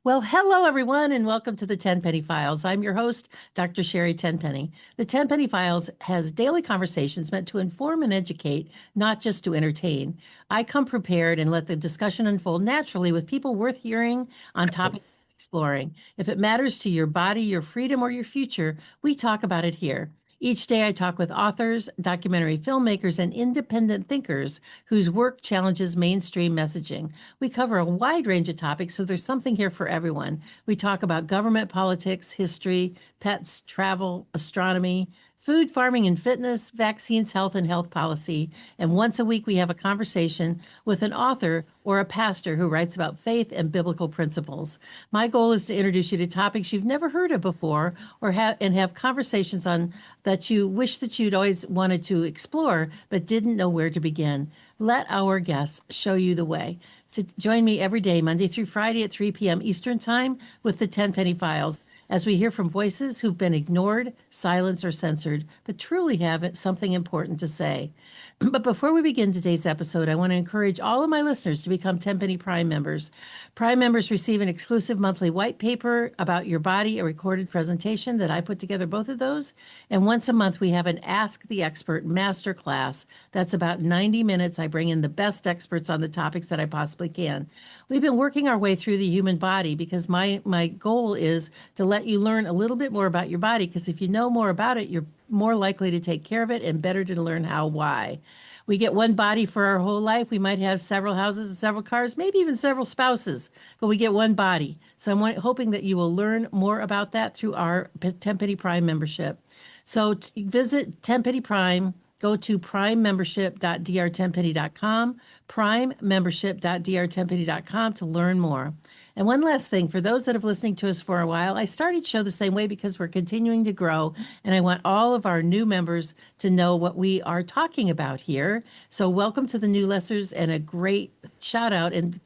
Well, hello, everyone, and welcome to the Tenpenny Files. I'm your host, Dr. Sherry Tenpenny. The Tenpenny Files has daily conversations meant to inform and educate, not just to entertain. I come prepared and let the discussion unfold naturally with people worth hearing on topics exploring. If it matters to your body, your freedom, or your future, we talk about it here. Each day, I talk with authors, documentary filmmakers, and independent thinkers whose work challenges mainstream messaging. We cover a wide range of topics, so there's something here for everyone. We talk about government, politics, history, pets, travel, astronomy, food, farming and fitness, vaccines, health, and health policy. And once a week, we have a conversation with an author or a pastor who writes about faith and biblical principles. My goal is to introduce you to topics you've never heard of before or have conversations on that you wish that you'd always wanted to explore but didn't know where to begin. Let our guests show you the way. To join me every day, Monday through Friday at 3 p.m. Eastern Time with the Tenpenny Files, as we hear from voices who've been ignored, silenced, or censored, but truly have something important to say. But before we begin today's episode, I want to encourage all of my listeners to become Tenpenny Prime members. Prime members receive an exclusive monthly white paper about your body, a recorded presentation that I put together both of those. And once a month, we have an Ask the Expert masterclass. That's about 90 minutes. I bring in the best experts on the topics that I possibly can. We've been working our way through the human body because my goal is to let you learn a little bit more about your body, because if you know more about it, you're more likely to take care of it and better to learn how, why. We get one body for our whole life. We might have several houses and several cars, maybe even several spouses, but we get one body. So I'm hoping that you will learn more about that through our Tenpenny Prime membership. So visit Tenpenny Prime. Go to primembership.drtenpenny.com, primembership.drtenpenny.com to learn more. And one last thing, for those that have listening to us for a while, I started show the same way because we're continuing to grow, and I want all of our new members to know what we are talking about here. So welcome to the new listeners, and a great shout out and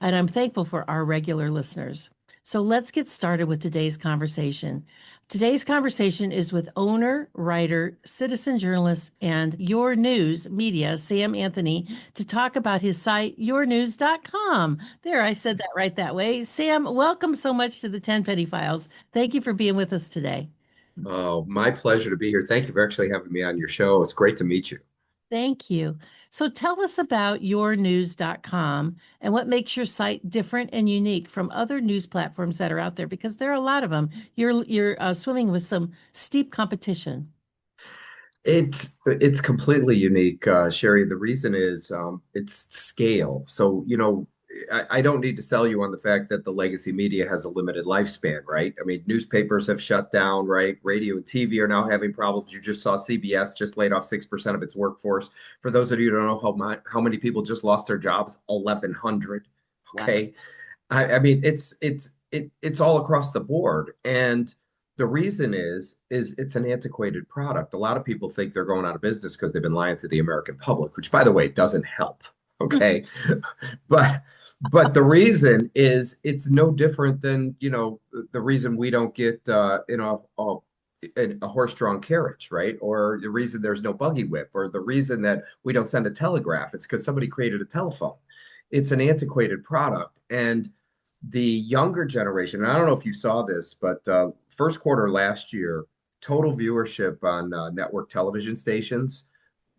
I'm thankful for our regular listeners. So let's get started with today's conversation. Today's conversation is with owner, writer, citizen journalist, and YourNews media, Sam Anthony, to talk about his site, yournews.com. There, I said that right that way. Sam, welcome so much to the Tenpenny Files. Thank you for being with us today. Oh, my pleasure to be here. Thank you for actually having me on your show. It's great to meet you. Thank you. So tell us about yournews.com and what makes your site different and unique from other news platforms that are out there, because there are a lot of them. You're swimming with some steep competition. It's completely unique, Sherry. The reason is it's scale. So, I don't need to sell you on the fact that the legacy media has a limited lifespan, right? I mean, newspapers have shut down, right? Radio and TV are now having problems. You just saw CBS just laid off 6% of its workforce. For those of you who don't know how many people just lost their jobs, 1,100. Wow. Okay. I mean, it's all across the board. And the reason is it's an antiquated product. A lot of people think they're going out of business because they've been lying to the American public, which by the way doesn't help. Okay. But the reason is it's no different than, the reason we don't get a horse-drawn carriage, right? Or the reason there's no buggy whip, or the reason that we don't send a telegraph. It's because somebody created a telephone. It's an antiquated product. And the younger generation, and I don't know if you saw this, but first quarter last year, total viewership on network television stations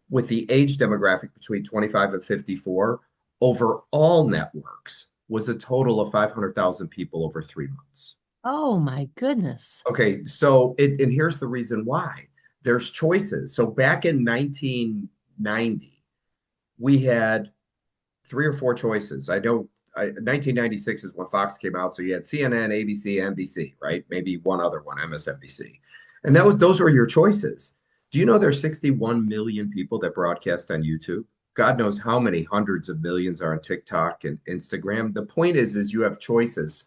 with the age demographic between 25 and 54 over all networks was a total of 500,000 people over 3 months. Oh my goodness. Okay, and here's the reason why. There's choices. So back in 1990, we had three or four choices. 1996 is when Fox came out, so you had CNN, ABC, NBC, right? Maybe one other one, MSNBC, and those were your choices. Do you know there's 61 million people that broadcast on YouTube? God knows how many hundreds of millions are on TikTok and Instagram. The point is you have choices.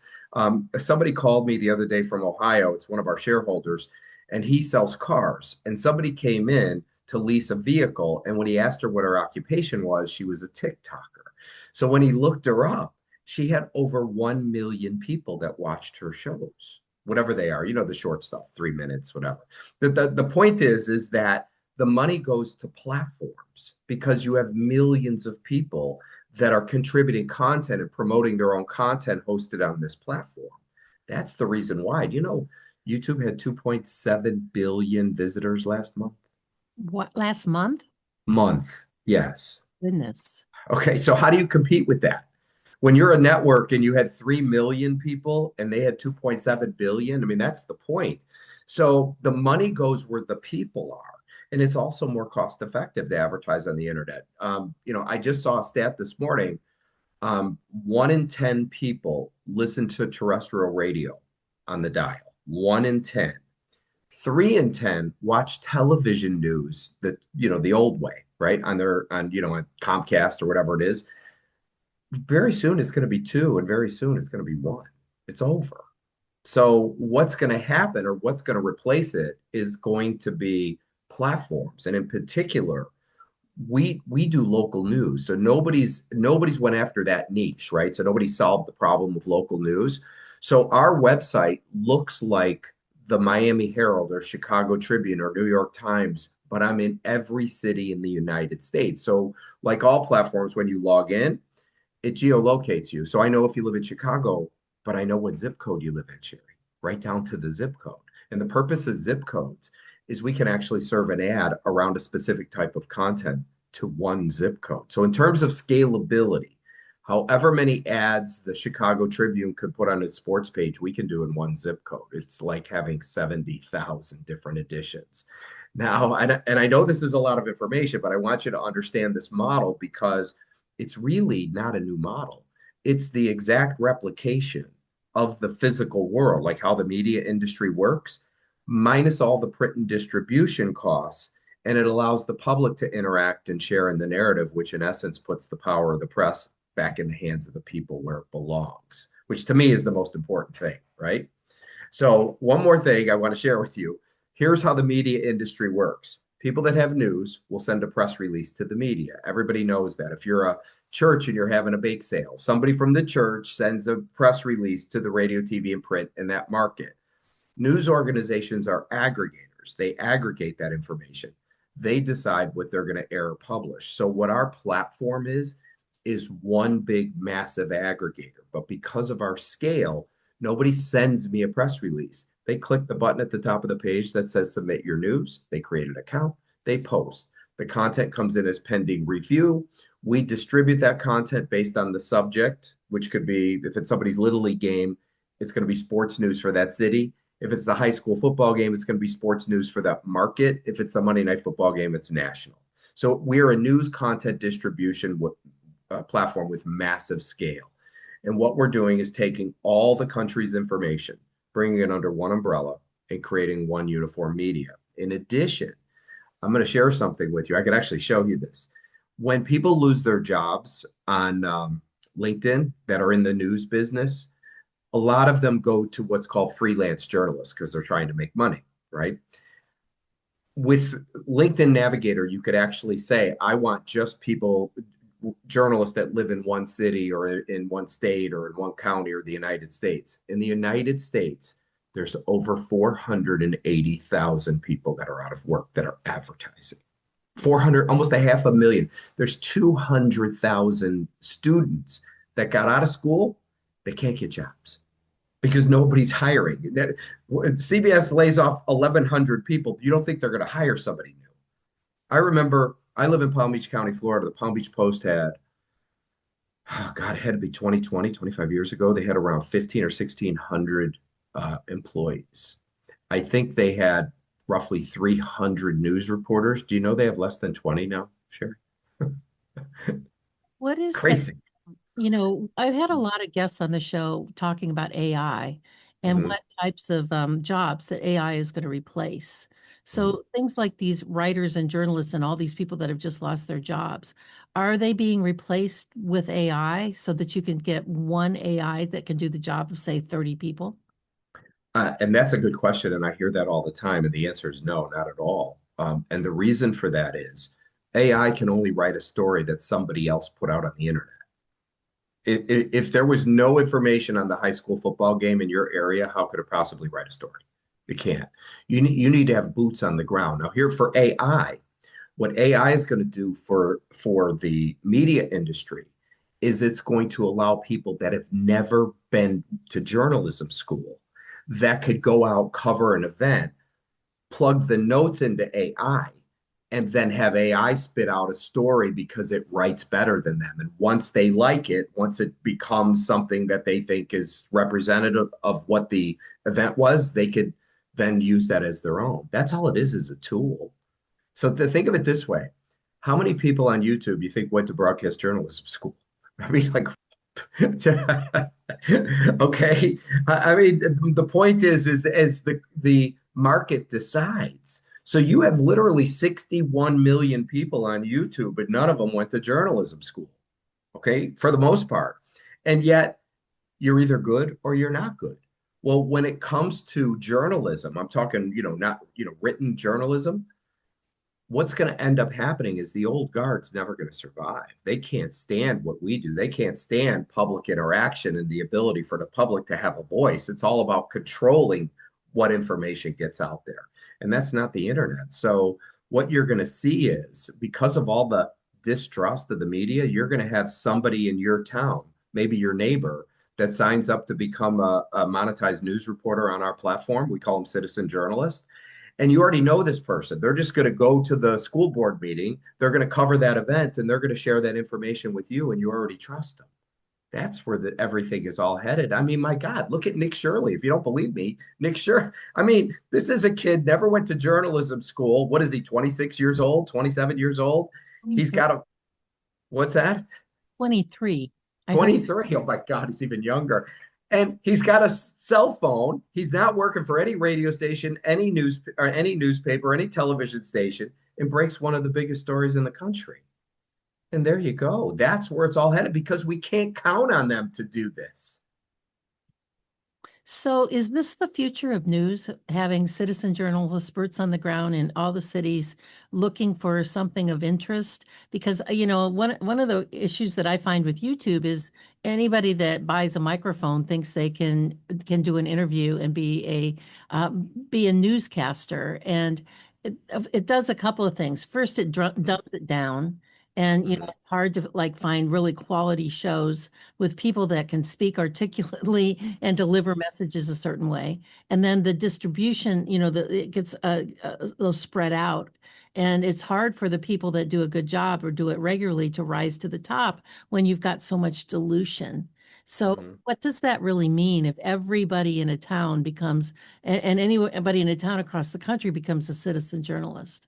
Somebody called me the other day from Ohio. It's one of our shareholders, and he sells cars. And somebody came in to lease a vehicle, and when he asked her what her occupation was, she was a TikToker. So when he looked her up, she had over 1 million people that watched her shows, whatever they are, the short stuff, 3 minutes, whatever. The point is that the money goes to platforms because you have millions of people that are contributing content and promoting their own content hosted on this platform. That's the reason why. Do you know YouTube had 2.7 billion visitors last month? What, last month? Month, yes. Goodness. Okay, so how do you compete with that? When you're a network and you had 3 million people and they had 2.7 billion, I mean, that's the point. So the money goes where the people are. And it's also more cost effective to advertise on the internet. I just saw a stat this morning. 1 in 10 people listen to terrestrial radio on the dial. 1 in 10. 3 in 10 watch television news the old way, right? On Comcast or whatever it is. Very soon it's going to be two, and very soon it's going to be one. It's over. So what's going to happen or what's going to replace it is going to be platforms. And in particular, we do local news. So nobody's went after that niche, right? So nobody solved the problem of local news. So our website looks like the Miami Herald or Chicago Tribune or New York Times, but I'm in every city in the United States. So like all platforms, when you log in, it geolocates you. So I know if you live in Chicago, but I know what zip code you live in, Sherry, right down to the zip code. And the purpose of zip codes is we can actually serve an ad around a specific type of content to one zip code. So in terms of scalability, however many ads the Chicago Tribune could put on its sports page, we can do in one zip code. It's like having 70,000 different editions. Now, and I know this is a lot of information, but I want you to understand this model because it's really not a new model. It's the exact replication of the physical world, like how the media industry works, minus all the print and distribution costs. And it allows the public to interact and share in the narrative, which in essence puts the power of the press back in the hands of the people where it belongs, which to me is the most important thing, right? So, one more thing I want to share with you. Here's how the media industry works. People that have news will send a press release to the media. Everybody knows that. If you're a church and you're having a bake sale, somebody from the church sends a press release to the radio, TV, and print in that market. News organizations are aggregators. They aggregate that information. They decide what they're going to air or publish. So what our platform is one big massive aggregator. But because of our scale, nobody sends me a press release. They click the button at the top of the page that says submit your news. They create an account. They post. The content comes in as pending review. We distribute that content based on the subject, which could be, if it's somebody's Little League game, it's going to be sports news for that city. If it's the high school football game, it's going to be sports news for that market. If it's the Monday Night Football game, it's national. So we're a news content distribution platform with massive scale. And what we're doing is taking all the country's information, bringing it under one umbrella, and creating one uniform media. In addition, I'm going to share something with you. I could actually show you this. When people lose their jobs on LinkedIn that are in the news business, a lot of them go to what's called freelance journalists because they're trying to make money, right? With LinkedIn Navigator, you could actually say, I want just people, journalists that live in one city or in one state or in one county or the United States. In the United States, there's over 480,000 people that are out of work that are advertising. 400, almost 500,000. There's 200,000 students that got out of school. They can't get jobs because nobody's hiring. CBS lays off 1,100 people. You don't think they're going to hire somebody new. I remember I live in Palm Beach County, Florida. The Palm Beach Post had, oh God, it had to be 2020, 25 years ago. They had around 15 or 1,600 employees. I think they had roughly 300 news reporters. Do you know they have less than 20 now? Sure. What is that? Crazy. I've had a lot of guests on the show talking about AI and Mhm, what types of jobs that AI is going to replace. mhm. So things like these writers and journalists and all these people that have just lost their jobs, are they being replaced with AI so that you can get one AI that can do the job of, say, 30 people? And that's a good question. And I hear that all the time. And the answer is no, not at all. And the reason for that is AI can only write a story that somebody else put out on the internet. If there was no information on the high school football game in your area, how could it possibly write a story? It can't. You need to have boots on the ground. Now, here for AI, what AI is going to do for the media industry is it's going to allow people that have never been to journalism school that could go out, cover an event, plug the notes into AI, and then have AI spit out a story because it writes better than them. And once they like it, once it becomes something that they think is representative of what the event was, they could then use that as their own. That's all it is a tool. So to think of it this way, how many people on YouTube you think went to broadcast journalism school? I mean, like, okay. I mean, the point is as the market decides. So you have literally 61 million people on YouTube, but none of them went to journalism school. Okay, for the most part. And yet you're either good or you're not good. Well, when it comes to journalism, I'm talking, not, written journalism, what's going to end up happening is the old guard's never going to survive. They can't stand what we do. They can't stand public interaction and the ability for the public to have a voice. It's all about controlling what information gets out there. And that's not the internet. So what you're going to see is because of all the distrust of the media, you're going to have somebody in your town, maybe your neighbor, that signs up to become a monetized news reporter on our platform. We call them citizen journalists, and you already know this person. They're just going to go to the school board meeting. They're going to cover that event and they're going to share that information with you, and you already trust them. That's where everything is all headed. I mean, my God, look at Nick Shirley. If you don't believe me, Nick Shirley. I mean, this is a kid, never went to journalism school. What is he, 26 years old, 27 years old? He's got a, what's that? 23. I think 23. Oh my God, he's even younger. And he's got a cell phone. He's not working for any radio station, any news or any newspaper, any television station, and breaks one of the biggest stories in the country. And there you go. That's where it's all headed because we can't count on them to do this. so. Is this the future of news, having citizen journalists, boots on the ground in all the cities looking for something of interest? Because, one of the issues that I find with YouTube is anybody that buys a microphone thinks they can do an interview and be a newscaster. And it does a couple of things. First, it dumps it down. And, Mhm. it's hard to find really quality shows with people that can speak articulately and deliver messages a certain way. And then the distribution, it gets a little spread out. And it's hard for the people that do a good job or do it regularly to rise to the top when you've got so much dilution. So Mhm. what does that really mean if everybody in a town becomes, and anybody in a town across the country becomes a citizen journalist?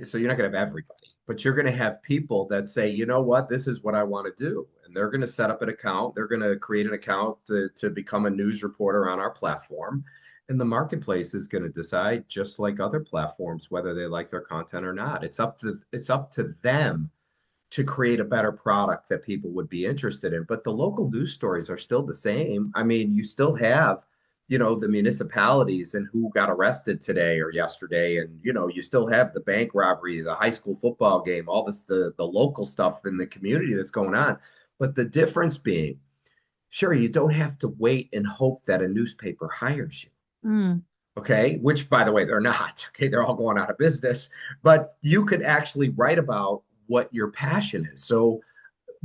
So you're not going to have everybody, but you're going to have people that say, you know what, this is what I want to do. And they're going to set up an account. They're going to create an account to become a news reporter on our platform. And the marketplace is going to decide, just like other platforms, whether they like their content or not. It's up to them to create a better product that people would be interested in. But the local news stories are still the same. I mean, you still have, the municipalities and who got arrested today or yesterday. And, you still have the bank robbery, the high school football game, all this, the local stuff in the community that's going on. But the difference being, sure, you don't have to wait and hope that a newspaper hires you. Mm. Okay, which by the way, they're not. Okay, they're all going out of business, but you could actually write about what your passion is. So,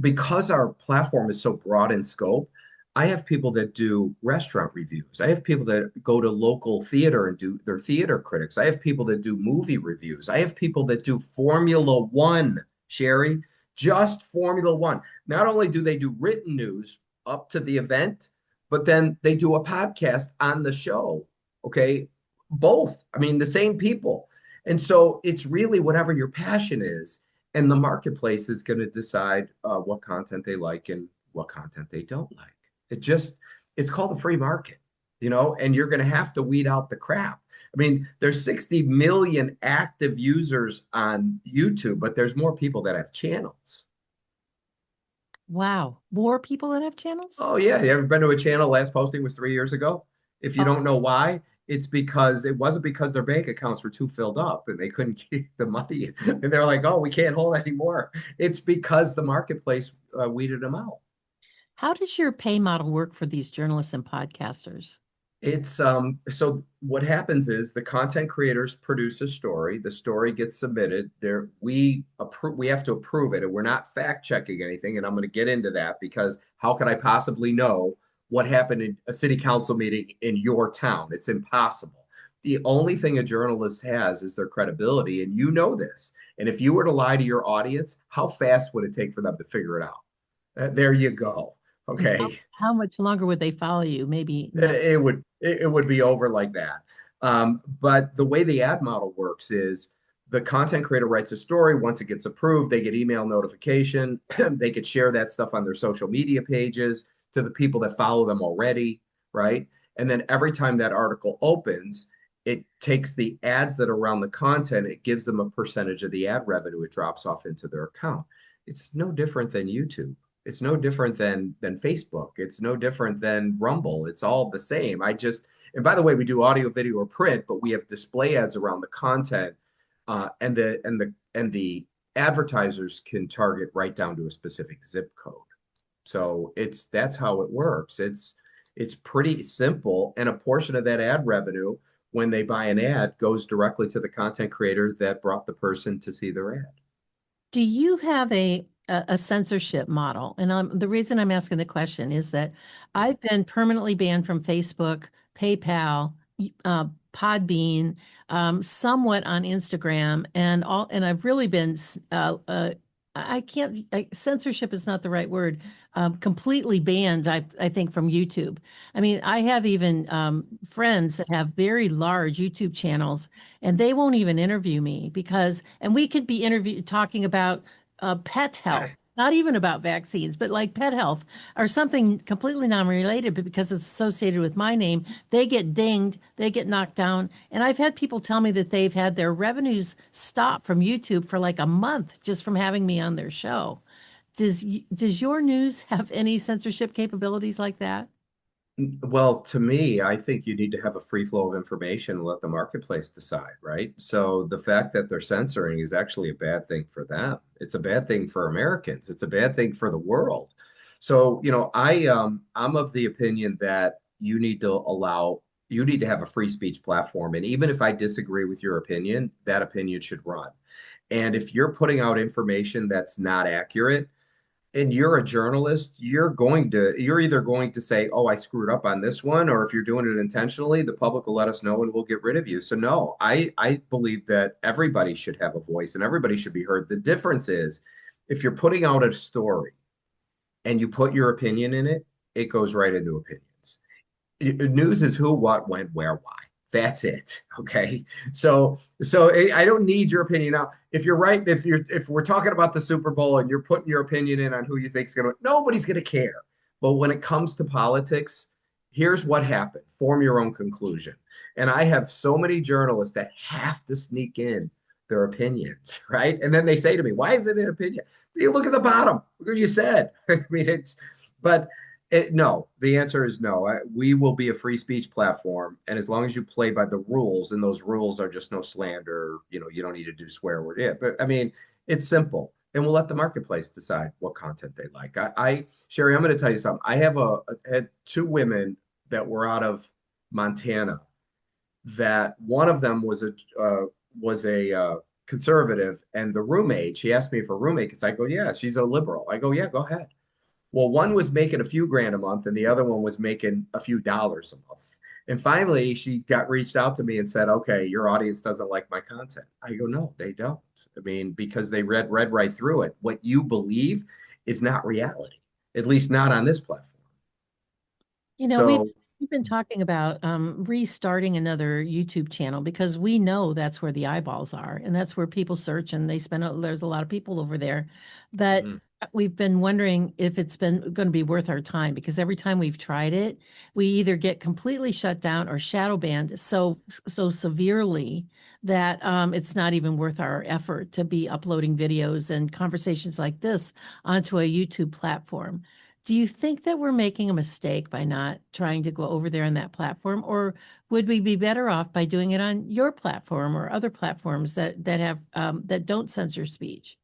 because our platform is so broad in scope, I have people that do restaurant reviews. I have people that go to local theater and do their theater critics. I have people that do movie reviews. I have people that do Formula One, Sherry, just Formula One. Not only do they do written news up to the event, but then they do a podcast on the show. Okay. Both. I mean, the same people. And so it's really whatever your passion is, and the marketplace is going to decide what content they like and what content they don't like. It's called the free market, and you're going to have to weed out the crap. I mean, there's 60 million active users on YouTube, but there's more people that have channels. Wow. More people that have channels? Oh yeah, you ever been to a channel? Last posting was 3 years ago. If you Oh, don't know why, it's because it wasn't because their bank accounts were too filled up and they couldn't keep the money, and they're like, "Oh, we can't hold anymore." It's because the marketplace weeded them out. how does your pay model work for these journalists and podcasters? So what happens is the content creators produce a story, the story gets submitted there, we have to approve it, and we're not fact checking anything, and I'm going to get into that because how could I possibly know what happened in a city council meeting in your town? It's impossible. The only thing a journalist has is their credibility, and you know this. And if you were to lie to your audience, how fast would it take for them to figure it out? There you go. And Okay. how much longer would they follow you? Maybe never. It would be over like that. But the way the ad model works is the content creator writes a story. Once it gets approved, they get email notification. They could share that stuff on their social media pages to the people that follow them already, right? And then every time that article opens, it takes the ads that are around the content, it gives them a percentage of the ad revenue it drops off into their account. It's no different than YouTube. It's no different than Facebook. It's no different than Rumble. It's all the same. And by the way, we do audio, video, or print, but we have display ads around the content, and the advertisers can target right down to a specific zip code. So that's how it works. It's pretty simple, and a portion of that ad revenue, when they buy an ad, goes directly to the content creator that brought the person to see their ad. Do you have a censorship model? And the reason I'm asking the question is that I've been permanently banned from Facebook, PayPal, Podbean, somewhat on Instagram, and I've really been I can't censorship is not the right word. Completely banned, I think, from YouTube. I mean, I have even friends that have very large YouTube channels, and they won't even interview me and we could be talking about pet health, not even about vaccines, but like pet health or something completely non-related, but because it's associated with my name, they get dinged, they get knocked down. And I've had people tell me that they've had their revenues stop from YouTube for like a month just from having me on their show. Does your news have any censorship capabilities like that? Well, to me, I think you need to have a free flow of information and let the marketplace decide, right? So the fact that they're censoring is actually a bad thing for them. It's a bad thing for Americans. It's a bad thing for the world. So, I'm of the opinion that you need to have a free speech platform. And even if I disagree with your opinion, that opinion should run. And if you're putting out information that's not accurate, and you're a journalist, you're either going to say, "Oh, I screwed up on this one," or if you're doing it intentionally, the public will let us know and we'll get rid of you. So no, I believe that everybody should have a voice and everybody should be heard. The difference is if you're putting out a story and you put your opinion in it, it goes right into opinions. News is who, what, when, where, why. That's it. Okay. So I don't need your opinion now. If you're right, if we're talking about the Super Bowl and you're putting your opinion in on who you think is going to, nobody's going to care. But when it comes to politics, here's what happened. Form your own conclusion. And I have so many journalists that have to sneak in their opinions, right? And then they say to me, "Why is it an opinion?" You look at the bottom. Look what you said. I mean, but no, the answer is no. We will be a free speech platform, and as long as you play by the rules, and those rules are just no slander, you don't need to do swear word. Yeah, but I mean, it's simple, and we'll let the marketplace decide what content they like. Sherry, I'm going to tell you something. Had two women that were out of Montana. That one of them was a conservative, and the roommate. She asked me for a roommate because I go, "Yeah, she's a liberal." I go, "Yeah, go ahead." Well, one was making a few grand a month and the other one was making a few dollars a month. And finally, she got reached out to me and said, "Okay, your audience doesn't like my content." I go, "No, they don't." I mean, because they read right through it. What you believe is not reality, at least not on this platform. You know, So, we've been talking about restarting another YouTube channel because we know that's where the eyeballs are and that's where people search and there's a lot of people over there. But mhm. we've been wondering if it's been going to be worth our time because every time we've tried it, we either get completely shut down or shadow banned so severely that it's not even worth our effort to be uploading videos and conversations like this onto a YouTube platform. Do you think that we're making a mistake by not trying to go over there on that platform, or would we be better off by doing it on your platform or other platforms that have that don't censor speech?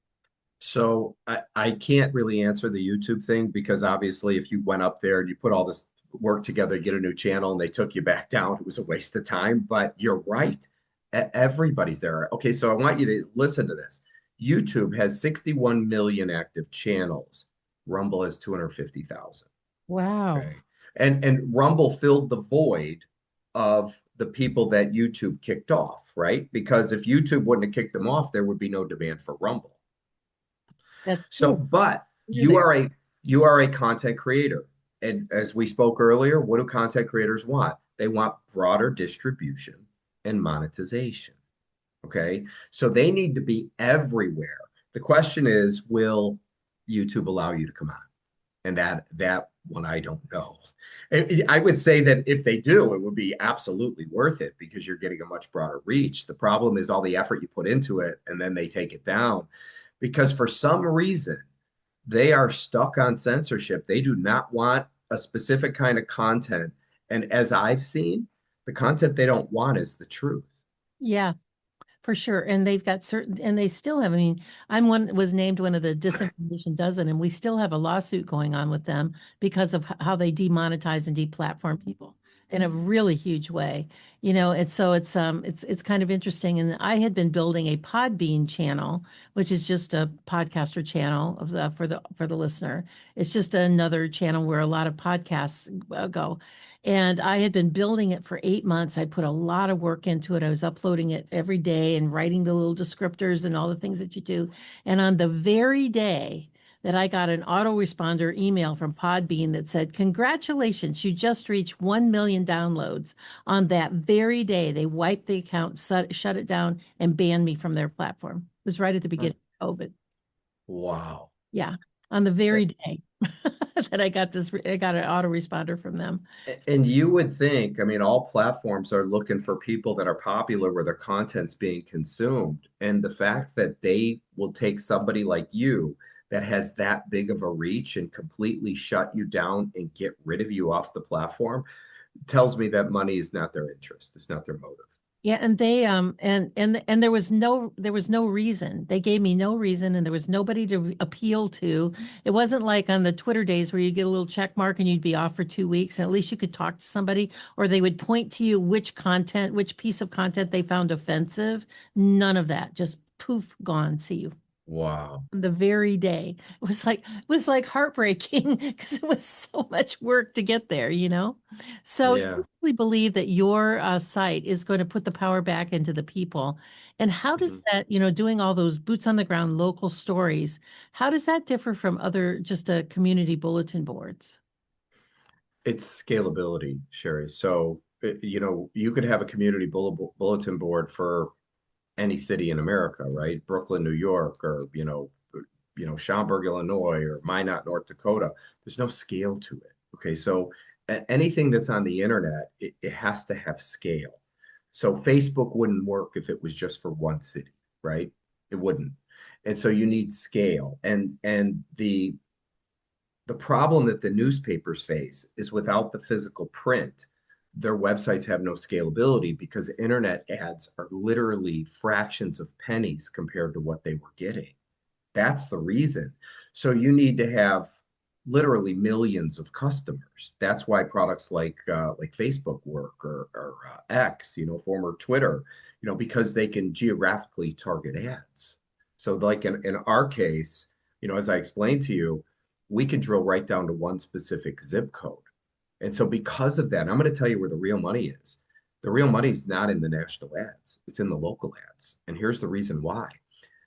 So I can't really answer the YouTube thing because obviously if you went up there and you put all this worked together to get a new channel and they took you back down. It was a waste of time, but you're right. Everybody's there. Okay, so I want you to listen to this. YouTube has 61 million active channels. Rumble has 250,000. Wow. Okay. And Rumble filled the void of the people that YouTube kicked off, right? Because if YouTube wouldn't have kicked them off, there would be no demand for Rumble. That's So, true. but You're there. you are a content creator. And as we spoke earlier, what do content creators want? They want broader distribution and monetization. Okay. So they need to be everywhere. The question is, will YouTube allow you to come on? And that one I don't know. I would say that if they do, it would be absolutely worth it because you're getting a much broader reach. The problem is all the effort you put into it and then they take it down because for some reason they are stuck on censorship. They do not want a specific kind of content. And as I've seen, the content they don't want is the truth. Yeah. For sure. And they've got certain, and they still have, I mean, was named one of the disinformation dozen, and we still have a lawsuit going on with them because of how they demonetize and deplatform people in a really huge way. And so it's kind of interesting. And I had been building a Podbean channel, which is just a podcaster channel for the listener. It's just another channel where a lot of podcasts go. And I had been building it for 8 months. I put a lot of work into it. I was uploading it every day and writing the little descriptors and all the things that you do. And on the very day that I got an autoresponder email from Podbean that said, "Congratulations, you just reached 1 million downloads." On that very day, they wiped the account, shut it down, and banned me from their platform. It was right at the beginning of COVID. Wow. Yeah, on the very day that I got an autoresponder from them. And you would think, I mean, all platforms are looking for people that are popular where their content's being consumed. And the fact that they will take somebody like you that has that big of a reach and completely shut you down and get rid of you off the platform tells me that money is not their interest. It's not their motive. Yeah, and they and there was no reason. They gave me no reason and there was nobody to appeal to. It wasn't like on the Twitter days where you get a little check mark and you'd be off for 2 weeks and at least you could talk to somebody or they would point to you which piece of content they found offensive. None of that. Just poof, gone. See you Wow. the very day. It was like heartbreaking because it was so much work to get there. So Yeah. you really believe that your site is going to put the power back into the people. And how does Mhm. that, doing all those boots on the ground local stories, how does that differ from other just community bulletin boards? It's scalability, Sherry. So, you could have a community bulletin board for any city in America, right? Brooklyn, New York, or Schaumburg, Illinois, or Minot, North Dakota. There's no scale to it. Okay, so anything that's on the internet, it has to have scale. So Facebook wouldn't work if it was just for one city, right? It wouldn't. And so you need scale. And the problem that the newspapers face is without the physical print, their websites have no scalability because internet ads are literally fractions of pennies compared to what they were getting. That's the reason. So you need to have literally millions of customers. That's why products like Facebook work or X, former Twitter, because they can geographically target ads. So like in our case, as I explained to you, we can drill right down to one specific zip code. And so because of that, I'm going to tell you where the real money is. The real money is not in the national ads. It's in the local ads. And here's the reason why.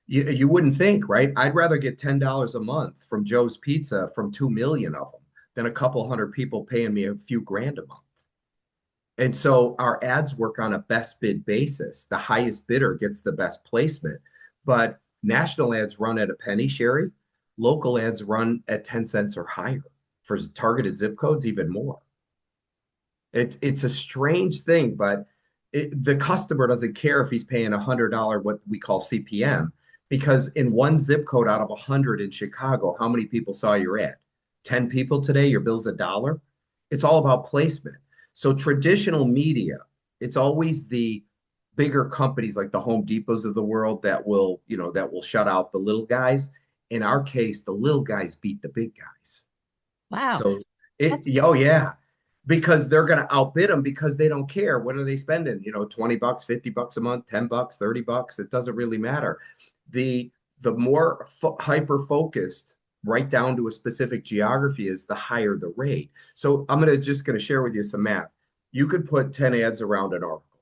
You wouldn't think, right? I'd rather get $10 a month from Joe's Pizza from 2 million of them than a couple hundred people paying me a few grand a month. And so our ads work on a best bid basis. The highest bidder gets the best placement. But national ads run at a penny, Sherry. Local ads run at 10 cents or higher. For targeted zip codes, even more. It's a strange thing, but the customer doesn't care if he's paying $100 what we call CPM because in one zip code out of 100 in Chicago, how many people saw your ad? 10 people today, your bill's $1. It's all about placement. So traditional media, it's always the bigger companies like the Home Depots of the world that will shut out the little guys. In our case, the little guys beat the big guys. Wow. So That's oh yeah. because they're going to outbid them because they don't care. What are they spending? 20 bucks, 50 bucks a month, 10 bucks, 30 bucks. It doesn't really matter. The more hyper focused right down to a specific geography is, the higher the rate. So I'm just going to share with you some math. You could put 10 ads around an article,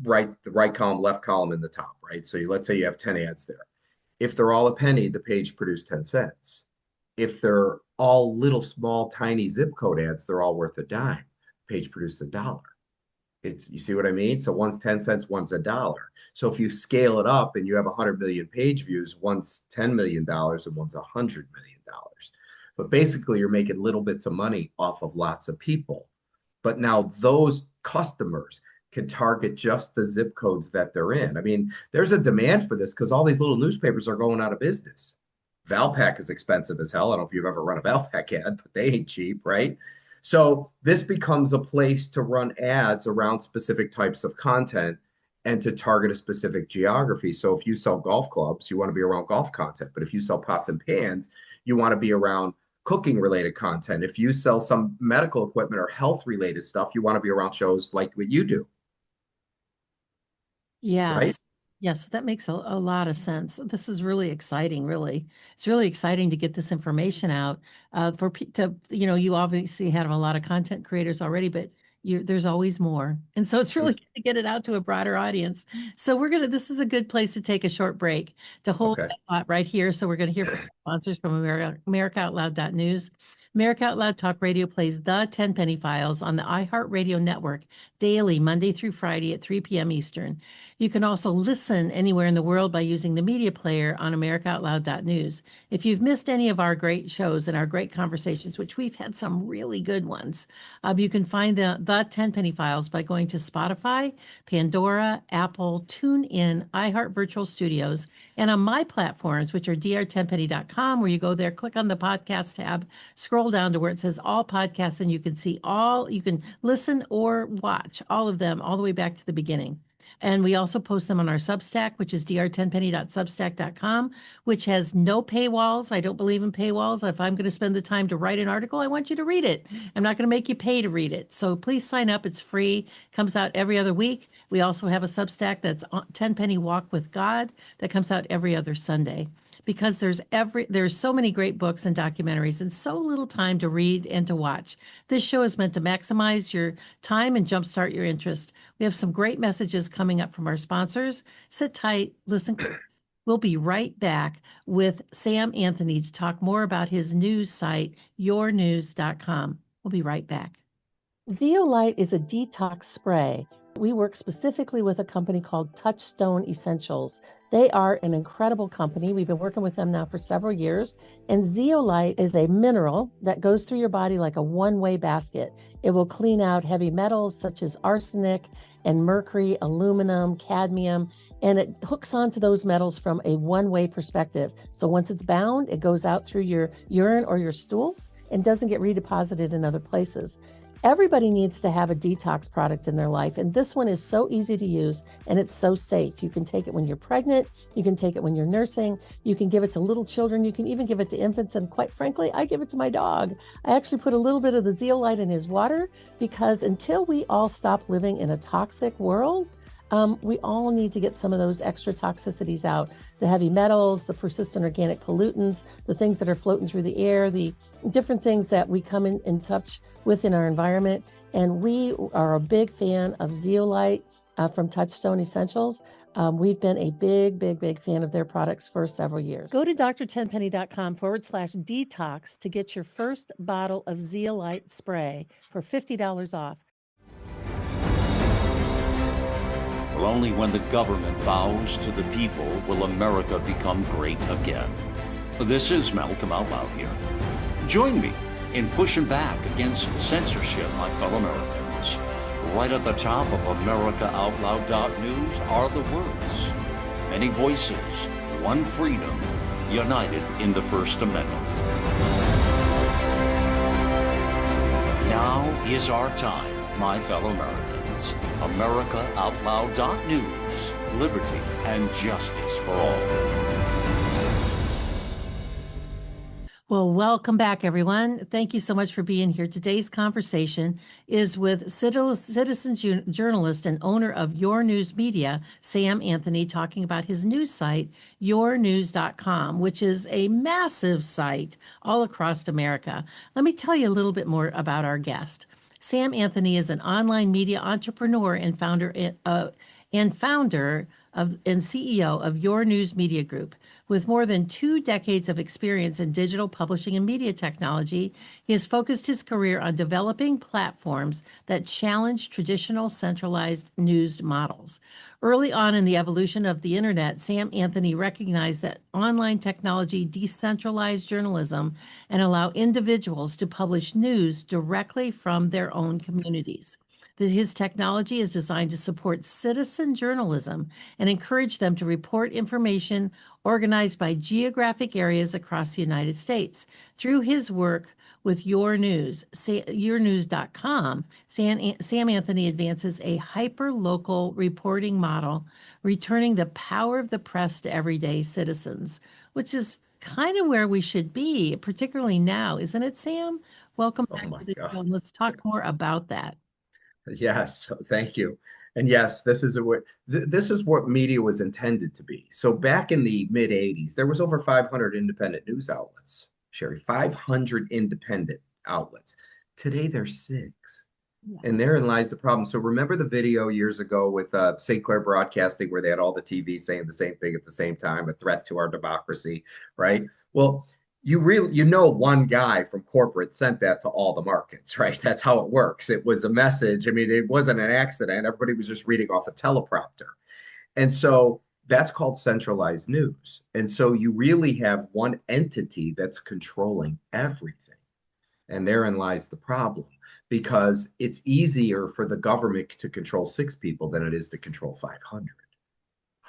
right? The right column, left column in the top, right? So let's say you have 10 ads there. If they're all a penny, the page produced 10 cents. If they're all little, small, tiny zip code ads, they're all worth a dime. Page produced $1. You see what I mean? So one's 10 cents, one's $1. So if you scale it up and you have 100 million page views, one's $10 million and one's $100 million. But basically, you're making little bits of money off of lots of people. But now those customers can target just the zip codes that they're in. I mean, there's a demand for this because all these little newspapers are going out of business. Valpak is expensive as hell. I don't know if you've ever run a Valpak ad, but they ain't cheap, right? So this becomes a place to run ads around specific types of content and to target a specific geography. So if you sell golf clubs, you want to be around golf content. But if you sell pots and pans, you want to be around cooking related content. If you sell some medical equipment or health related stuff, you want to be around shows like what you do. Yes. Right? Yes, that makes a lot of sense. This is really exciting, really. It's really exciting to get this information out you obviously have a lot of content creators already, but there's always more. And so it's really good to get it out to a broader audience. So this is a good place to take a short break to hold Okay. that thought right here. So we're going to hear from sponsors from AmericaOutloud.news. America Out Loud Talk Radio plays the 10 Penny Files on the iHeartRadio network daily, Monday through Friday at 3 p.m. Eastern. You can also listen anywhere in the world by using the media player on AmericaOutloud.news. If you've missed any of our great shows and our great conversations, which we've had some really good ones, you can find the 10 Penny Files by going to Spotify, Pandora, Apple, TuneIn, iHeart Virtual Studios, and on my platforms, which are dr10penny.com, where you go there, click on the podcast tab, scroll down to where it says all podcasts, and you can listen or watch all of them all the way back to the beginning. And we also post them on our Substack, which is dr10penny.substack.com, which has no paywalls. I don't believe in paywalls. If I'm going to spend the time to write an article, I want you to read it. I'm not going to make you pay to read it. So please sign up. It's free. Comes out every other week. We also have a Substack that's 10 Penny Walk with God that comes out every other Sunday. Because there's so many great books and documentaries and so little time to read and to watch. This show is meant to maximize your time and jumpstart your interest. We have some great messages coming up from our sponsors. Sit tight, listen close. We'll be right back with Sam Anthony to talk more about his news site, YourNews.com. We'll be right back. Zeolite is a detox spray. We work specifically with a company called Touchstone Essentials. They are an incredible company. We've been working with them now for several years. And zeolite is a mineral that goes through your body like a one-way basket. It will clean out heavy metals such as arsenic and mercury, aluminum, cadmium, and it hooks onto those metals from a one-way perspective. So once it's bound, it goes out through your urine or your stools and doesn't get redeposited in other places. Everybody needs to have a detox product in their life, and this one is so easy to use and it's so safe. You can take it when you're pregnant, you can take it when you're nursing, you can give it to little children, you can even give it to infants, and quite frankly, I give it to my dog. I actually put a little bit of the zeolite in his water because until we all stop living in a toxic world, we all need to get some of those extra toxicities out, the heavy metals, the persistent organic pollutants, the things that are floating through the air, the different things that we come in touch with in our environment. And we are a big fan of zeolite from Touchstone Essentials. We've been a big fan of their products for several years. Go to dr10penny.com/detox to get your first bottle of zeolite spray for $50 off. Well, only when the government bows to the people will America become great again. This is Malcolm Out Loud here. Join me in pushing back against censorship, my fellow Americans. Right at the top of AmericaOutloud.news are the words, many voices, one freedom, united in the First Amendment. Now is our time, my fellow Americans. AmericaOutloud.news, liberty and justice for all. Well, welcome back, everyone. Thank you so much for being here. Today's conversation is with journalist and owner of Your News Media, Sam Anthony, talking about his news site, yournews.com, which is a massive site all across America. Let me tell you a little bit more about our guest. Sam Anthony is an online media entrepreneur and founder and CEO of Your News Media Group. With more than 2 decades of experience in digital publishing and media technology, he has focused his career on developing platforms that challenge traditional centralized news models. Early on in the evolution of the internet, Sam Anthony recognized that online technology decentralized journalism and allow individuals to publish news directly from their own communities. His technology is designed to support citizen journalism and encourage them to report information organized by geographic areas across the United States. Through his work with Your News, YourNews.com, Sam Anthony advances a hyper-local reporting model, returning the power of the press to everyday citizens, which is kind of where we should be, particularly now, isn't it, Sam? Welcome Oh back my to the God. show, and let's talk more about that. Yes, thank you. And yes, this is what media was intended to be. So back in the mid 80s, there was over 500 independent news outlets. Sherry, 500 independent outlets. Today there's 6. Yeah. And therein lies the problem. So remember the video years ago with St. Clair Broadcasting where they had all the TV saying the same thing at the same time, a threat to our democracy, right? Well, one guy from corporate sent that to all the markets, right? That's how it works. It was a message. I mean, it wasn't an accident. Everybody was just reading off a teleprompter. And so that's called centralized news. And so you really have one entity that's controlling everything. And therein lies the problem because it's easier for the government to control 6 people than it is to control 500.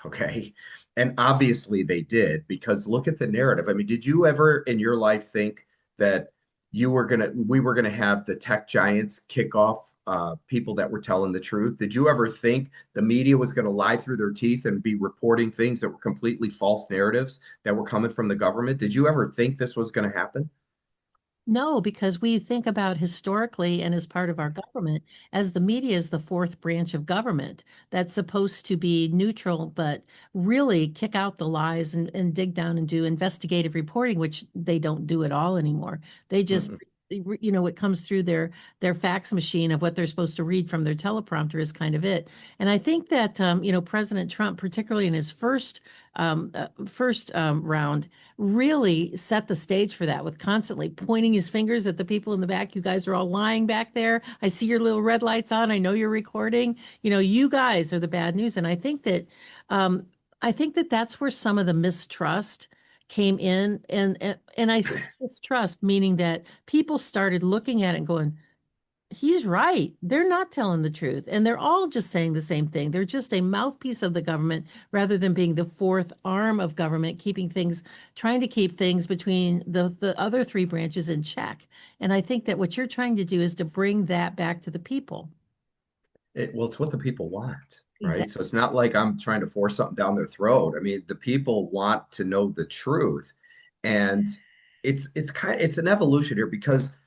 Okay. And obviously they did because look at the narrative. I mean, did you ever in your life think that we were gonna have the tech giants kick off people that were telling the truth? Did you ever think the media was going to lie through their teeth and be reporting things that were completely false narratives that were coming from the government? Did you ever think this was going to happen? No, because we think about historically and as part of our government, as the media is the fourth branch of government that's supposed to be neutral, but really kick out the lies and dig down and do investigative reporting, which they don't do at all anymore. They just, Mm-mm. it comes through their fax machine of what they're supposed to read from their teleprompter is kind of it. And I think that, President Trump, particularly in his first round, really set the stage for that with constantly pointing his fingers at the people in the back. You guys are all lying back there. I see your little red lights on. I know you're recording. You guys are the bad news. And I think that that's where some of the mistrust came in. And I say mistrust, meaning that people started looking at it and going, he's right. They're not telling the truth. And they're all just saying the same thing. They're just a mouthpiece of the government rather than being the fourth arm of government, trying to keep things between the other 3 branches in check. And I think that what you're trying to do is to bring that back to the people. Well, it's what the people want, right? Exactly. So it's not like I'm trying to force something down their throat. I mean, the people want to know the truth, and it's an evolution here because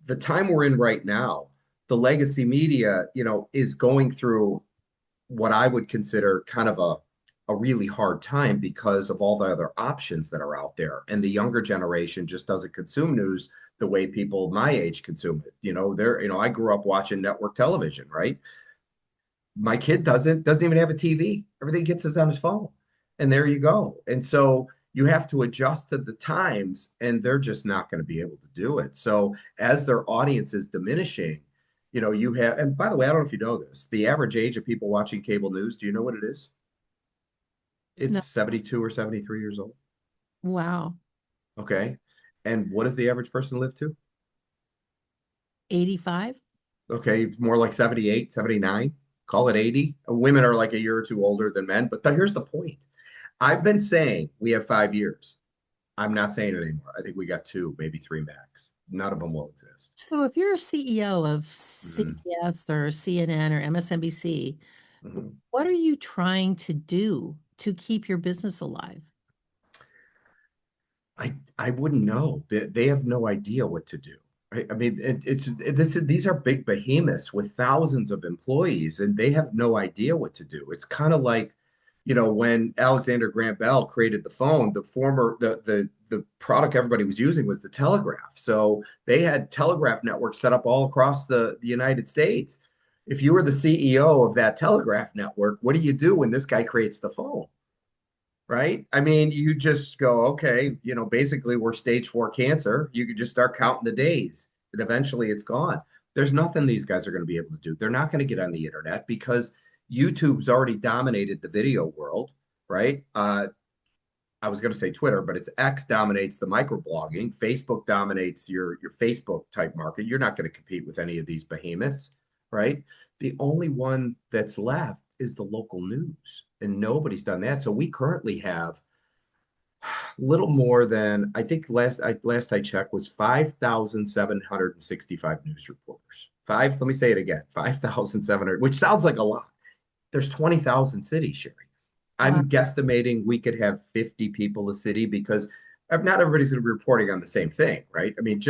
the time we're in right now, the legacy media, is going through what I would consider kind of a really hard time because of all the other options that are out there. And the younger generation just doesn't consume news the way people my age consume it. I grew up watching network television, right? My kid doesn't even have a TV. Everything he gets is on his phone. And there you go. And so you have to adjust to the times, and they're just not going to be able to do it. So as their audience is diminishing, you have, and by the way, I don't know if you know this, the average age of people watching cable news, do you know what it is? It's No. 72 or 73 years old. Wow. Okay. And what does the average person live to? 85? Okay, more like 78, 79. Call it 80. Women are like a year or two older than men. But here's the point. I've been saying we have 5 years. I'm not saying it anymore. I think we got 2, maybe 3 max. None of them will exist. So if you're a CEO of Mhm, CBS or CNN or MSNBC, mhm. what are you trying to do to keep your business alive? I wouldn't know. They have no idea what to do. I mean, these are big behemoths with thousands of employees, and they have no idea what to do. It's kind of like, when Alexander Graham Bell created the phone, the product everybody was using was the telegraph. So they had telegraph networks set up all across the United States. If you were the CEO of that telegraph network, what do you do when this guy creates the phone? Right? I mean, you just go, okay, basically we're stage 4 cancer. You could just start counting the days and eventually it's gone. There's nothing these guys are going to be able to do. They're not going to get on the internet because YouTube's already dominated the video world, right? I was going to say Twitter, but it's X dominates the microblogging. Facebook dominates your Facebook type market. You're not going to compete with any of these behemoths, right? The only one that's left is the local news, and nobody's done that. So we currently have little more than, I think last I checked was 5,765 news reporters. Let me say it again, 5,700, which sounds like a lot. There's 20,000 cities, Sherry. Wow. I'm guesstimating we could have 50 people a city because not everybody's going to be reporting on the same thing, right? I mean,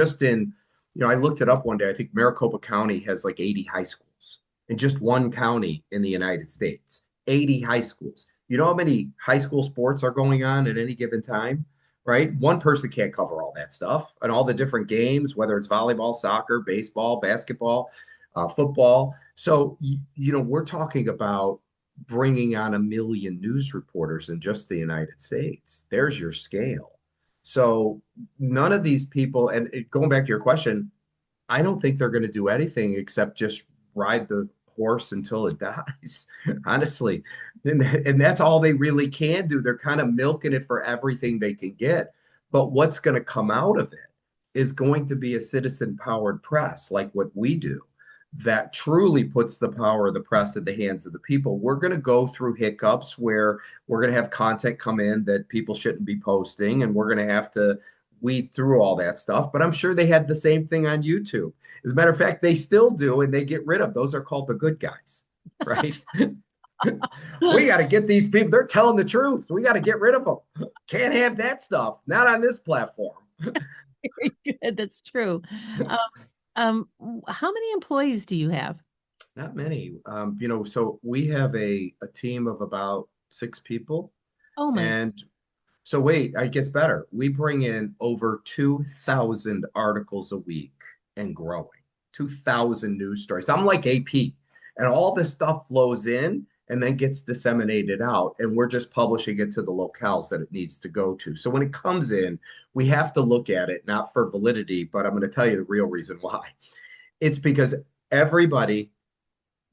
I looked it up one day. I think Maricopa County has like 80 high schools in just one county in the United States. 80 high schools. You know how many high school sports are going on at any given time, right? One person can't cover all that stuff and all the different games, whether it's volleyball, soccer, baseball, basketball, football. So, we're talking about bringing on 1 million news reporters in just the United States. There's your scale. So none of these people, and going back to your question, I don't think they're going to do anything except just ride the horse until it dies, honestly. And that's all they really can do. They're kind of milking it for everything they can get. But what's going to come out of it is going to be a citizen powered press like what we do that truly puts the power of the press in the hands of the people. We're going to go through hiccups where we're going to have content come in that people shouldn't be posting, and we're going to have to weed through all that stuff. But I'm sure they had the same thing on YouTube. As a matter of fact, they still do, and they get rid of those are called the good guys, right? We got to get these people. They're telling the truth. We got to get rid of them. Can't have that stuff. Not on this platform. Very good. That's true. How many employees do you have? Not many. So we have a team of about 6 people. Oh my. And so wait, it gets better. We bring in over 2,000 articles a week and growing. 2,000 news stories. I'm like AP, and all this stuff flows in and then gets disseminated out, and we're just publishing it to the locales that it needs to go to. So when it comes in, we have to look at it not for validity, but I'm going to tell you the real reason why. It's because everybody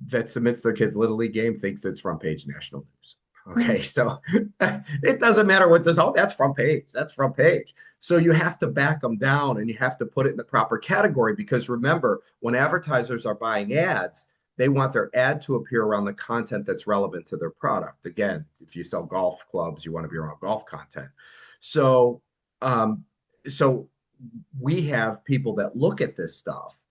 that submits their kids' Little League game thinks it's front page national news. Okay, so it doesn't matter what this, oh, that's front page. That's front page. So you have to back them down and you have to put it in the proper category because remember, when advertisers are buying ads, they want their ad to appear around the content that's relevant to their product. Again, if you sell golf clubs, you want to be around golf content. So, so we have people that look at this stuff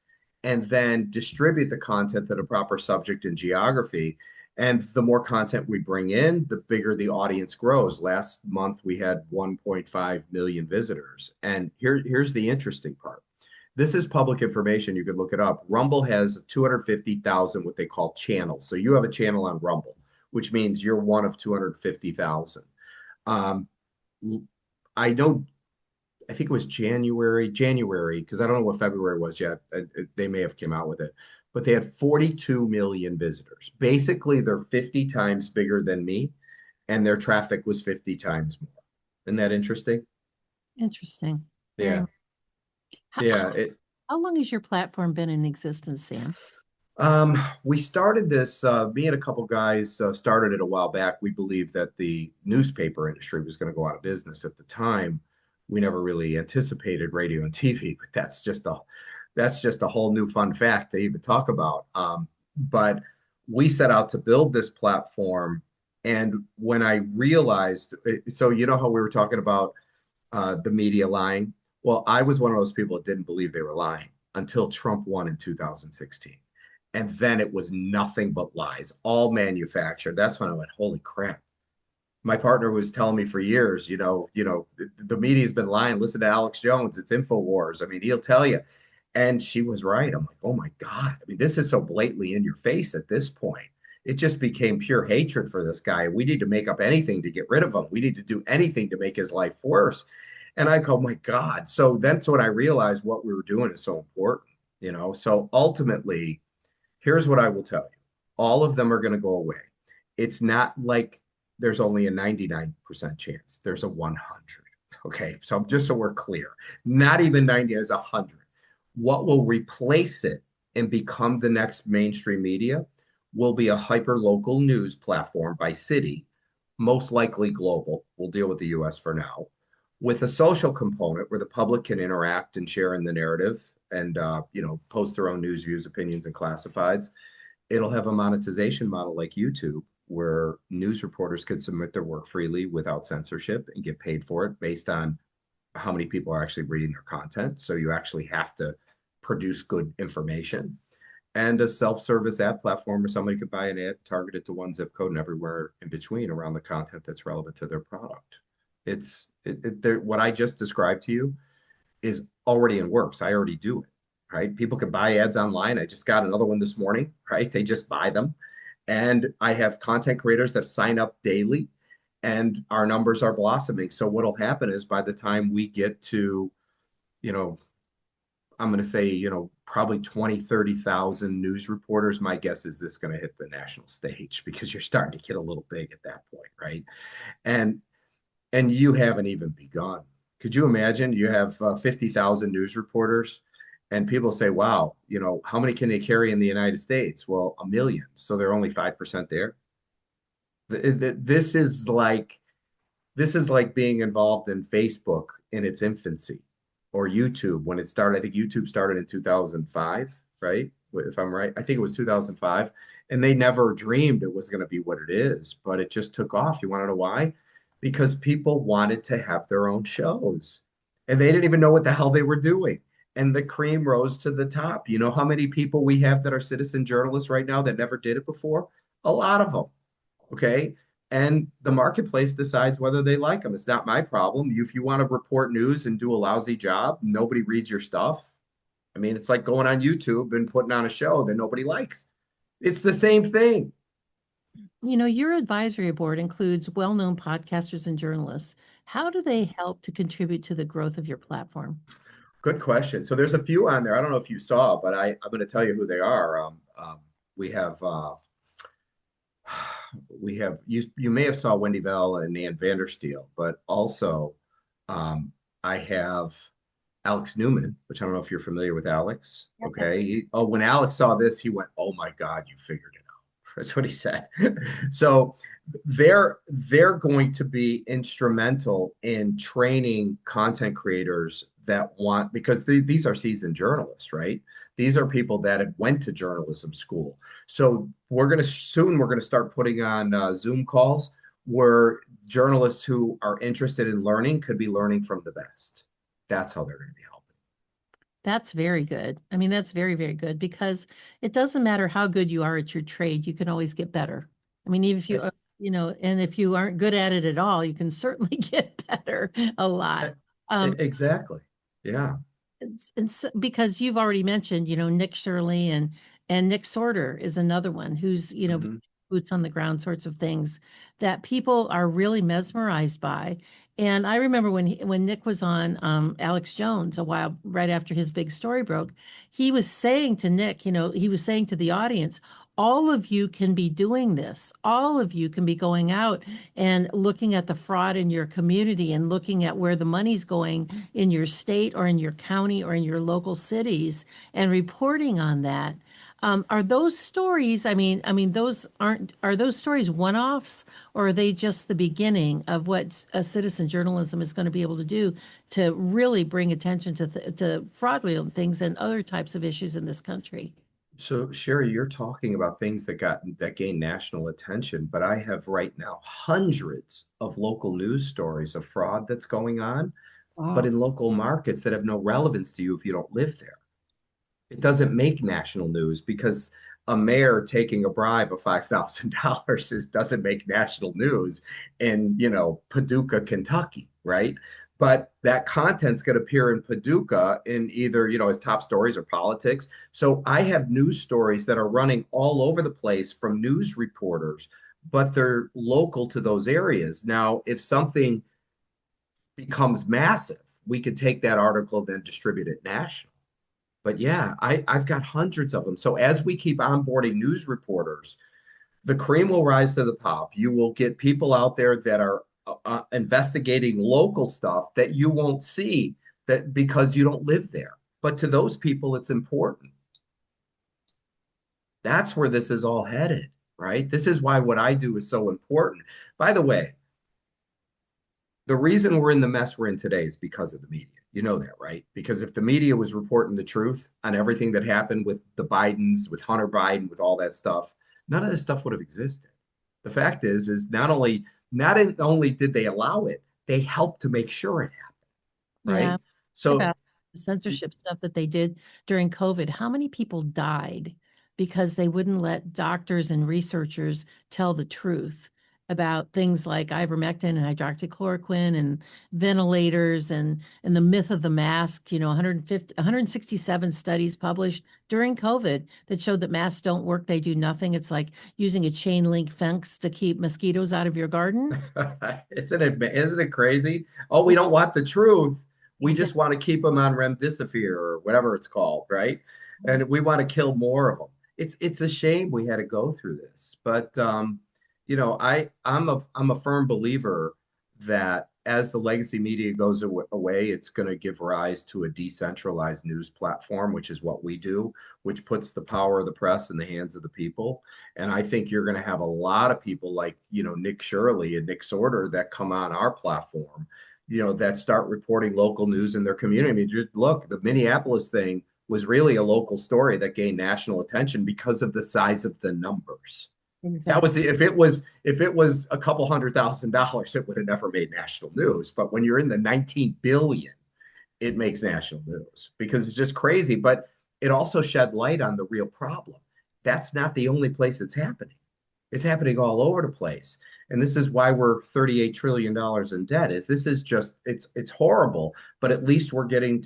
and then distribute the content to the proper subject and geography. And the more content we bring in, the bigger the audience grows. Last month, we had 1.5 million visitors. And here's the interesting part. This is public information. You could look it up. Rumble has 250,000 what they call channels. So you have a channel on Rumble, which means you're one of 250,000. I know, I think it was January, because I don't know what February was yet. They may have came out with it, but they had 42 million visitors. Basically, they're 50 times bigger than me, and their traffic was 50 times more. Isn't that interesting? Interesting. Yeah. How, Yeah. how long has your platform been in existence, Sam? We started this, me and a couple guys started it a while back. We believed that the newspaper industry was going to go out of business at the time. We never really anticipated radio and TV, but that's just a whole new fun fact to even talk about. But we set out to build this platform. And when I realized, so you know how we were talking about the media lying? Well, I was one of those people that didn't believe they were lying until Trump won in 2016. And then it was nothing but lies, all manufactured. That's when I went, holy crap. My partner was telling me for years, the media's been lying. Listen to Alex Jones. It's InfoWars. I mean, he'll tell you. And she was right. I'm like, oh my God. I mean, this is so blatantly in your face at this point. It just became pure hatred for this guy. We need to make up anything to get rid of him. We need to do anything to make his life worse. And I go, my God. So that's when I realized what we were doing is so important. So ultimately, here's what I will tell you. All of them are going to go away. It's not like there's only a 99% chance. There's a 100. Okay. So just so we're clear, not even 90 is 100. What will replace it and become the next mainstream media will be a hyper local news platform by city, most likely global. We'll deal with the US for now, with a social component where the public can interact and share in the narrative and post their own news, views, opinions, and classifieds. It'll have a monetization model like YouTube, where news reporters can submit their work freely without censorship and get paid for it based on how many people are actually reading their content. So you actually have to produce good information. And a self-service ad platform where somebody could buy an ad targeted to one zip code and everywhere in between around the content that's relevant to their product. What I just described to you is already in works. I already do it, right? People can buy ads online. I just got another one this morning, right? They just buy them. And I have content creators that sign up daily, and our numbers are blossoming. So what'll happen is by the time we get to, you know, I'm going to say, probably 20, 30,000 news reporters, my guess is this going to hit the national stage because you're starting to get a little big at that point, right? And and you haven't even begun. Could you imagine you have 50,000 news reporters and people say, wow, how many can they carry in the United States? Well, a million. So they're only 5% there. This is like being involved in Facebook in its infancy, or YouTube when it started. I think YouTube started in 2005, right? If I'm right, I think it was 2005. And they never dreamed it was going to be what it is, but it just took off. You want to know why? Because people wanted to have their own shows and they didn't even know what the hell they were doing. And the cream rose to the top. You know how many people we have that are citizen journalists right now that never did it before? A lot of them. Okay. And the marketplace decides whether they like them. It's not my problem. If you want to report news and do a lousy job, nobody reads your stuff. I mean, it's like going on YouTube and putting on a show that nobody likes. It's the same thing. Your advisory board includes well-known podcasters and journalists. How do they help to contribute to the growth of your platform? Good question. So there's a few on there. I don't know if you saw, but I'm going to tell you who they are. We have you may have saw Wendy Vell and Nan Vandersteel, but also I have Alex Newman, which I don't know if you're familiar with Alex. Okay. When Alex saw this, he went, "Oh my God, you figured it out." That's what he said. So they're going to be instrumental in training content creators that want, because these are seasoned journalists, right? These are people that have went to journalism school. So we're going to start putting on Zoom calls where journalists who are interested in learning could be learning from the best. That's how they're going to be helping. That's very good. I mean, that's very, very good, because it doesn't matter how good you are at your trade, you can always get better. I mean, even if you, and if you aren't good at it at all, you can certainly get better a lot. Exactly. Yeah. Because you've already mentioned, Nick Shirley and Nick Sorter is another one who's, Mm-hmm. boots on the ground sorts of things that people are really mesmerized by. And I remember when Nick was on Alex Jones a while right after his big story broke, he was saying to Nick, he was saying to the audience, all of you can be doing this. All of you can be going out and looking at the fraud in your community and looking at where the money's going in your state or in your county or in your local cities and reporting on that. Are those stories, are those stories one-offs, or are they just the beginning of what a citizen journalism is going to be able to do to really bring attention to fraudulent things and other types of issues in this country? So, Sherry, you're talking about things that gain national attention, but I have right now hundreds of local news stories of fraud that's going on, but Wow. in local markets that have no relevance to you if you don't live there. It doesn't make national news because a mayor taking a bribe of $5,000 doesn't make national news in, Paducah, Kentucky, right? But that content's going to appear in Paducah in either, as top stories or politics. So I have news stories that are running all over the place from news reporters, but they're local to those areas. Now, if something becomes massive, we could take that article and then distribute it national. But yeah, I've got hundreds of them. So as we keep onboarding news reporters, the cream will rise to the top. You will get people out there that are investigating local stuff that you won't see that because you don't live there. But to those people, it's important. That's where this is all headed, right? This is why what I do is so important. By the way, the reason we're in the mess we're in today is because of the media. You know that, right? Because if the media was reporting the truth on everything that happened with the Bidens, with Hunter Biden, with all that stuff, none of this stuff would have existed. The fact is not only did they allow it, they helped to make sure it happened, Yeah. right? So About the censorship stuff that they did during COVID. How many people died because they wouldn't let doctors and researchers tell the truth about things like ivermectin and hydroxychloroquine and ventilators and the myth of the mask, 167 studies published during COVID that showed that masks don't work, they do nothing. It's like using a chain link fence to keep mosquitoes out of your garden. isn't it crazy? Oh, we don't want the truth. We just want to keep them on remdesivir or whatever it's called, right? And we want to kill more of them. It's a shame we had to go through this, but I'm a firm believer that as the legacy media goes away, it's going to give rise to a decentralized news platform, which is what we do, which puts the power of the press in the hands of the people. And I think you're going to have a lot of people like, Nick Shirley and Nick Sorter that come on our platform, that start reporting local news in their community. I mean, just look, the Minneapolis thing was really a local story that gained national attention because of the size of the numbers. That was Exactly. the if it was a couple $100,000, it would have never made national news. But when you're in the 19 billion, it makes national news because it's just crazy. But it also shed light on the real problem. That's not the only place it's happening. It's happening all over the place. And this is why we're $38 trillion in debt. Is this is just it's horrible, but at least we're shedding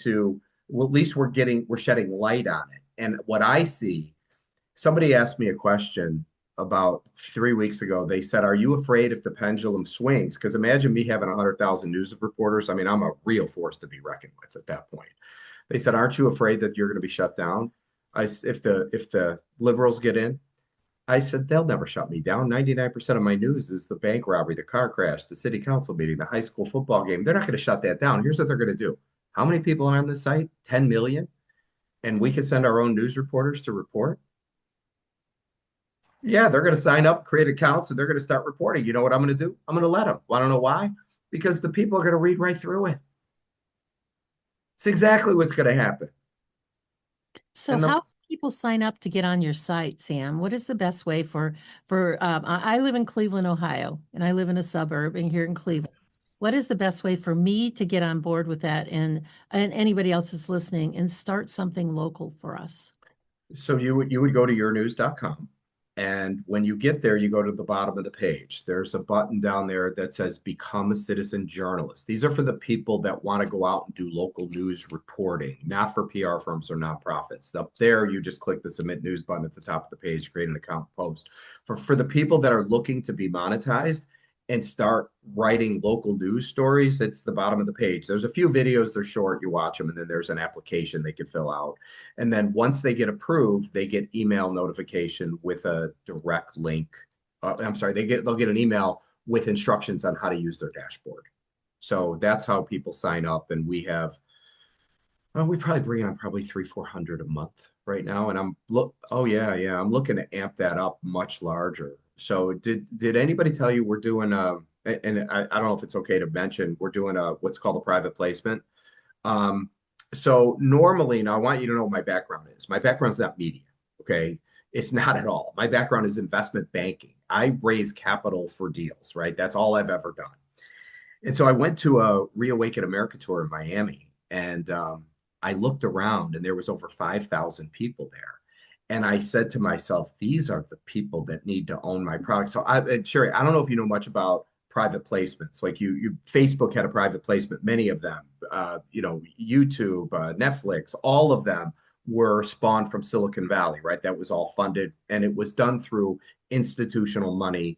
light on it. And what I see, somebody asked me a question about 3 weeks ago. They said, "Are you afraid if the pendulum swings?" Because imagine me having 100,000 news reporters. I mean, I'm a real force to be reckoned with at that point. They said, "Aren't you afraid that you're going to be shut down?" If the liberals get in, I said, "They'll never shut me down. 99% of my news is the bank robbery, the car crash, the city council meeting, the high school football game. They're not going to shut that down. Here's what they're going to do. How many people are on the site? 10 million. And we can send our own news reporters to report. Yeah, they're going to sign up, create accounts, and they're going to start reporting. You know what I'm going to do? I'm going to let them. Want to know why? Because the people are going to read right through it. It's exactly what's going to happen. So And the how can people sign up to get on your site, Sam? What is the best way I live in Cleveland, Ohio, and I live in a suburb and here in Cleveland. What is the best way for me to get on board with that and anybody else that's listening and start something local for us? So you would go to yournews.com. And when you get there, you go to the bottom of the page. There's a button down there that says Become a Citizen Journalist. These are for the people that want to go out and do local news reporting, not for PR firms or nonprofits. Up there, you just click the Submit News button at the top of the page, create an account, post. For the people that are looking to be monetized and start writing local news stories, it's the bottom of the page. There's a few videos, they're short, you watch them, and then there's an application they can fill out. And then once they get approved, they get email notification with a direct link. I'm sorry, they'll get an email with instructions on how to use their dashboard. So that's how people sign up. And we probably bring on probably 300-400 a month right now. And oh yeah, I'm looking to amp that up much larger. So did anybody tell you we're doing and I don't know if it's okay to mention, we're doing what's called a private placement. So normally, now I want you to know what my background is. My background is not media, okay? It's not at all. My background is investment banking. I raise capital for deals, right? That's all I've ever done. And so I went to a Reawaken America tour in Miami, and I looked around and there was over 5,000 people there. And I said to myself, these are the people that need to own my product. So and Sherry, I don't know if you know much about private placements. Like Facebook had a private placement, many of them, YouTube, Netflix, all of them were spawned from Silicon Valley, right? That was all funded and it was done through institutional money.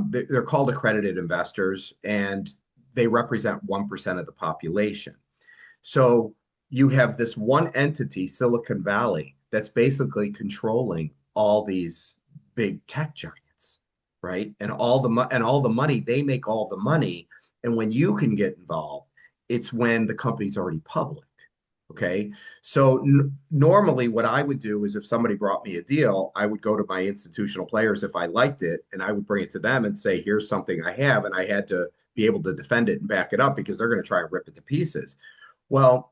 They're called accredited investors and they represent 1% of the population. So you have this one entity, Silicon Valley, that's basically controlling all these big tech giants, right? And all the money, they make all the money. And when you can get involved, it's when the company's already public. Okay. So normally what I would do is if somebody brought me a deal, I would go to my institutional players if I liked it, and I would bring it to them and say, here's something I have. And I had to be able to defend it and back it up because they're going to try and rip it to pieces. Well,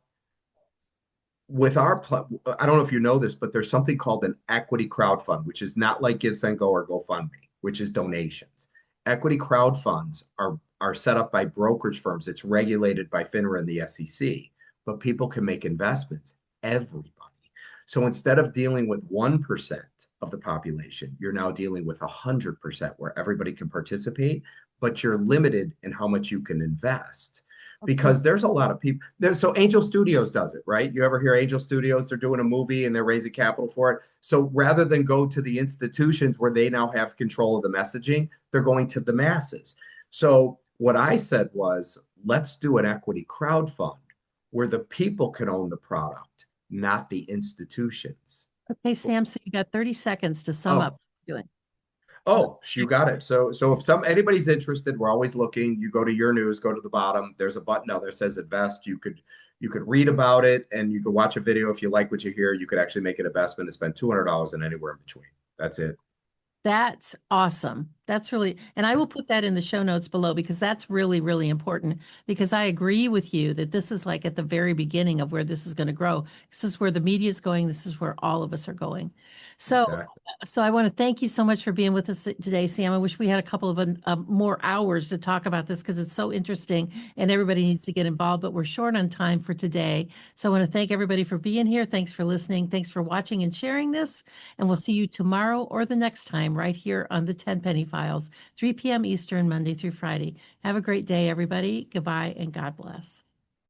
with I don't know if you know this, but there's something called an equity crowd fund, which is not like Give, Send, Go or GoFundMe, which is donations. Equity crowd funds are set up by brokerage firms. It's regulated by FINRA and the SEC, but people can make investments, everybody. So instead of dealing with 1% of the population, you're now dealing with 100% where everybody can participate, but you're limited in how much you can invest. Because there's a lot of people there. So Angel Studios does it, right? You ever hear Angel Studios? They're doing a movie and they're raising capital for it. So rather than go to the institutions where they now have control of the messaging, they're going to the masses. So what I said was, let's do an equity crowd fund where the people can own the product, not the institutions. Okay, Sam, so you got 30 seconds to sum Oh, up what you're doing. Oh, you got it. So if anybody's interested, we're always looking. You go to YourNews, go to the bottom. There's a button out there that says invest. You could read about it and you could watch a video. If you like what you hear, you could actually make an investment and spend $200 and anywhere in between. That's it. That's awesome. That's really, and I will put that in the show notes below because that's really, really important because I agree with you that this is like at the very beginning of where this is going to grow. This is where the media is going. This is where all of us are going. So, Exactly. so I want to thank you so much for being with us today, Sam. I wish we had a couple of more hours to talk about this because it's so interesting and everybody needs to get involved, but we're short on time for today. So I want to thank everybody for being here. Thanks for listening. Thanks for watching and sharing this. And we'll see you tomorrow or the next time right here on the 10 Penny Files, 3 p.m. Eastern, Monday through Friday. Have a great day, everybody. Goodbye and God bless.